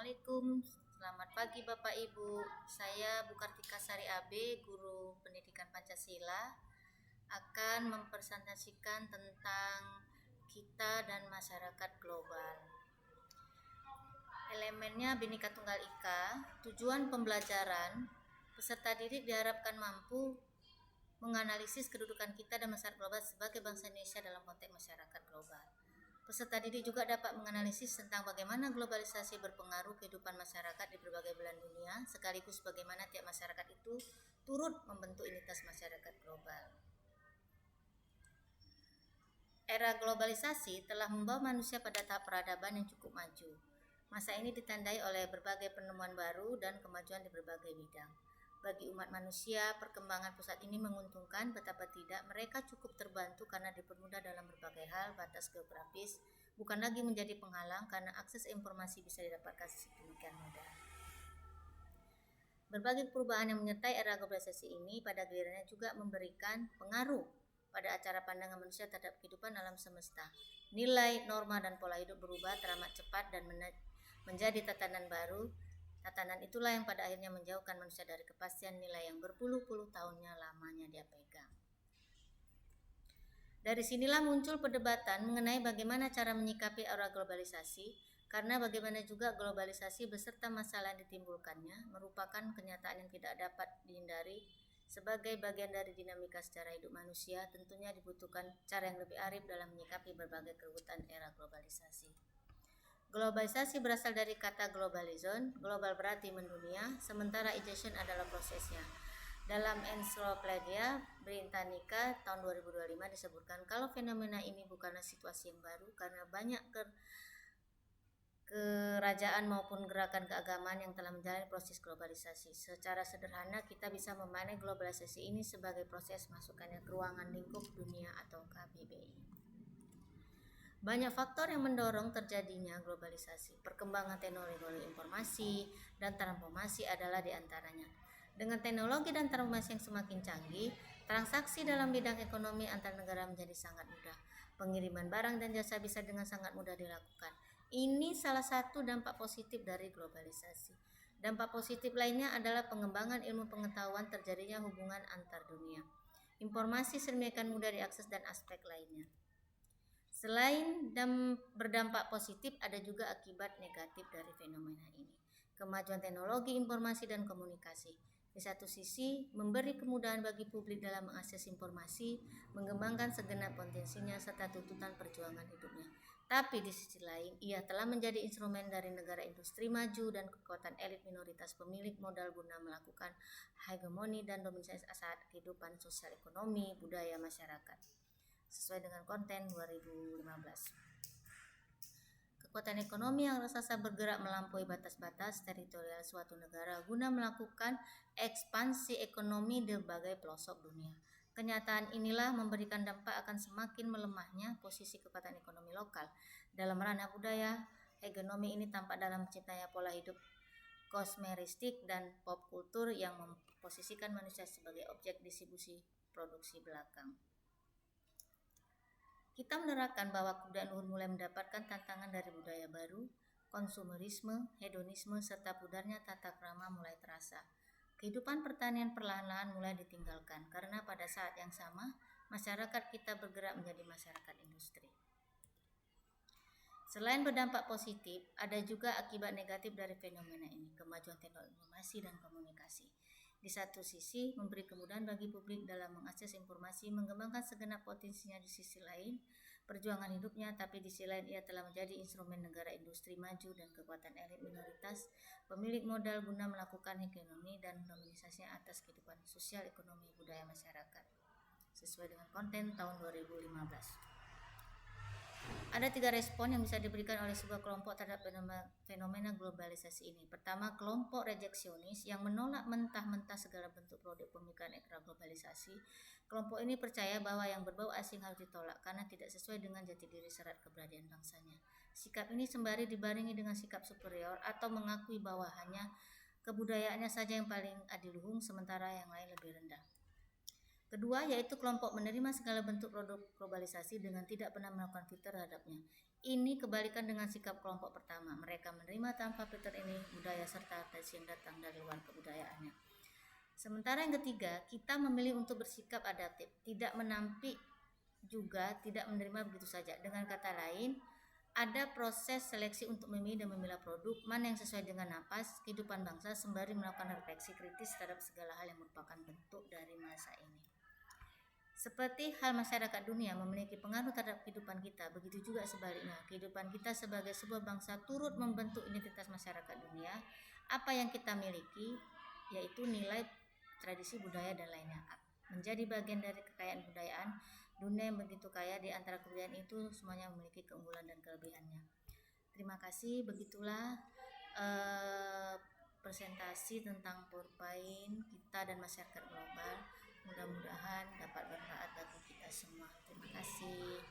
Assalamualaikum, selamat pagi Bapak Ibu. Saya Bu Kartika Sari AB, Guru Pendidikan Pancasila, akan mempresentasikan tentang kita dan masyarakat global. Elemennya Bhinneka Tunggal Ika. Tujuan pembelajaran, peserta didik diharapkan mampu menganalisis kedudukan kita dan masyarakat global sebagai bangsa Indonesia dalam konteks masyarakat global. Peserta didik juga dapat menganalisis tentang bagaimana globalisasi berpengaruh kehidupan masyarakat di berbagai belahan dunia, sekaligus bagaimana tiap masyarakat itu turut membentuk entitas masyarakat global. Era globalisasi telah membawa manusia pada tahap peradaban yang cukup maju. Masa ini ditandai oleh berbagai penemuan baru dan kemajuan di berbagai bidang. Bagi umat manusia, perkembangan pusat ini menguntungkan, betapa tidak mereka cukup terbantu karena dipermudah dalam berbagai hal. Batas geografis bukan lagi menjadi penghalang karena akses informasi bisa didapatkan sedemikian mudah. Berbagai perubahan yang menyertai era globalisasi ini pada gilirannya juga memberikan pengaruh pada cara pandangan manusia terhadap kehidupan alam semesta. Nilai, norma, dan pola hidup berubah teramat cepat dan menjadi tatanan baru. Tatanan itulah yang pada akhirnya menjauhkan manusia dari kepastian nilai yang berpuluh-puluh tahunnya lamanya dia pegang. Dari sinilah muncul perdebatan mengenai bagaimana cara menyikapi era globalisasi, karena bagaimana juga globalisasi beserta masalah yang ditimbulkannya merupakan kenyataan yang tidak dapat dihindari. Sebagai bagian dari dinamika secara hidup manusia, tentunya dibutuhkan cara yang lebih arif dalam menyikapi berbagai keruwetan era globalisasi. Globalisasi berasal dari kata globalization, global berarti mendunia, sementara ization adalah prosesnya. Dalam Encyclopedia Britannica tahun 2025 disebutkan kalau fenomena ini bukanlah situasi yang baru karena banyak kerajaan maupun gerakan keagamaan yang telah menjalani proses globalisasi. Secara sederhana kita bisa memaknai globalisasi ini sebagai proses masukkannya ke ruangan lingkup dunia atau KBBI. Banyak faktor yang mendorong terjadinya globalisasi. Perkembangan teknologi informasi dan transformasi adalah diantaranya. Dengan teknologi dan transformasi yang semakin canggih, transaksi dalam bidang ekonomi antar negara menjadi sangat mudah. Pengiriman barang dan jasa bisa dengan sangat mudah dilakukan. Ini salah satu dampak positif dari globalisasi. Dampak positif lainnya adalah pengembangan ilmu pengetahuan, terjadinya hubungan antar dunia. Informasi sedemikian mudah diakses dan aspek lainnya. Selain berdampak positif, ada juga akibat negatif dari fenomena ini. Kemajuan teknologi, informasi, dan komunikasi. Di satu sisi, memberi kemudahan bagi publik dalam mengakses informasi, mengembangkan segenap potensinya, serta tuntutan perjuangan hidupnya. Tapi di sisi lain, ia telah menjadi instrumen dari negara industri maju dan kekuatan elit minoritas pemilik modal guna melakukan hegemoni dan dominasi saat kehidupan sosial ekonomi, budaya masyarakat. Sesuai dengan konten 2015. Kekuatan ekonomi yang raksasa bergerak melampaui batas-batas teritorial suatu negara guna melakukan ekspansi ekonomi di berbagai pelosok dunia. Kenyataan inilah memberikan dampak akan semakin melemahnya posisi kekuatan ekonomi lokal. Dalam ranah budaya, hegemoni ini tampak dalam terciptanya pola hidup konsumeristik dan pop kultur yang memposisikan manusia sebagai objek distribusi produksi belakang. Kita menerapkan bahwa kebudayaan luhur mulai mendapatkan tantangan dari budaya baru, konsumerisme, hedonisme, serta pudarnya tata krama mulai terasa. Kehidupan pertanian perlahan-lahan mulai ditinggalkan karena pada saat yang sama masyarakat kita bergerak menjadi masyarakat industri. Selain berdampak positif, ada juga akibat negatif dari fenomena ini, kemajuan teknologi informasi dan komunikasi. Di satu sisi, memberi kemudahan bagi publik dalam mengakses informasi, mengembangkan segenap potensinya. Di sisi lain, perjuangan hidupnya, tapi di sisi lain ia telah menjadi instrumen negara industri maju dan kekuatan elit minoritas pemilik modal guna melakukan hegemoni dan dominasinya atas kehidupan sosial, ekonomi, budaya masyarakat. Sesuai dengan konten tahun 2015. Ada 3 respon yang bisa diberikan oleh sebuah kelompok terhadap fenomena globalisasi ini. Pertama, kelompok rejeksionis yang menolak mentah-mentah segala bentuk produk pemikiran era globalisasi. Kelompok ini percaya bahwa yang berbau asing harus ditolak karena tidak sesuai dengan jati diri serat keberadaan bangsanya. Sikap ini sembari dibarengi dengan sikap superior atau mengakui bahwa hanya kebudayaannya saja yang paling adiluhung sementara yang lain lebih rendah. Kedua, yaitu kelompok menerima segala bentuk produk globalisasi dengan tidak pernah melakukan filter terhadapnya. Ini kebalikan dengan sikap kelompok pertama. Mereka menerima tanpa filter ini budaya serta tradisi yang datang dari luar kebudayaannya. Sementara yang ketiga, kita memilih untuk bersikap adaptif, tidak menampik juga tidak menerima begitu saja. Dengan kata lain, ada proses seleksi untuk memilih dan memilah produk mana yang sesuai dengan napas kehidupan bangsa sembari melakukan refleksi kritis terhadap segala hal yang merupakan bentuk dari masa ini. Seperti hal masyarakat dunia memiliki pengaruh terhadap kehidupan kita, begitu juga sebaliknya. Kehidupan kita sebagai sebuah bangsa turut membentuk identitas masyarakat dunia. Apa yang kita miliki, yaitu nilai, tradisi, budaya, dan lainnya, menjadi bagian dari kekayaan budayaan. Dunia yang begitu kaya, di antara kebudayaan itu semuanya memiliki keunggulan dan kelebihannya. Terima kasih, begitulah presentasi tentang PowerPoint kita dan masyarakat global. Mudah-mudahan dapat bermanfaat bagi kita semua. Terima kasih.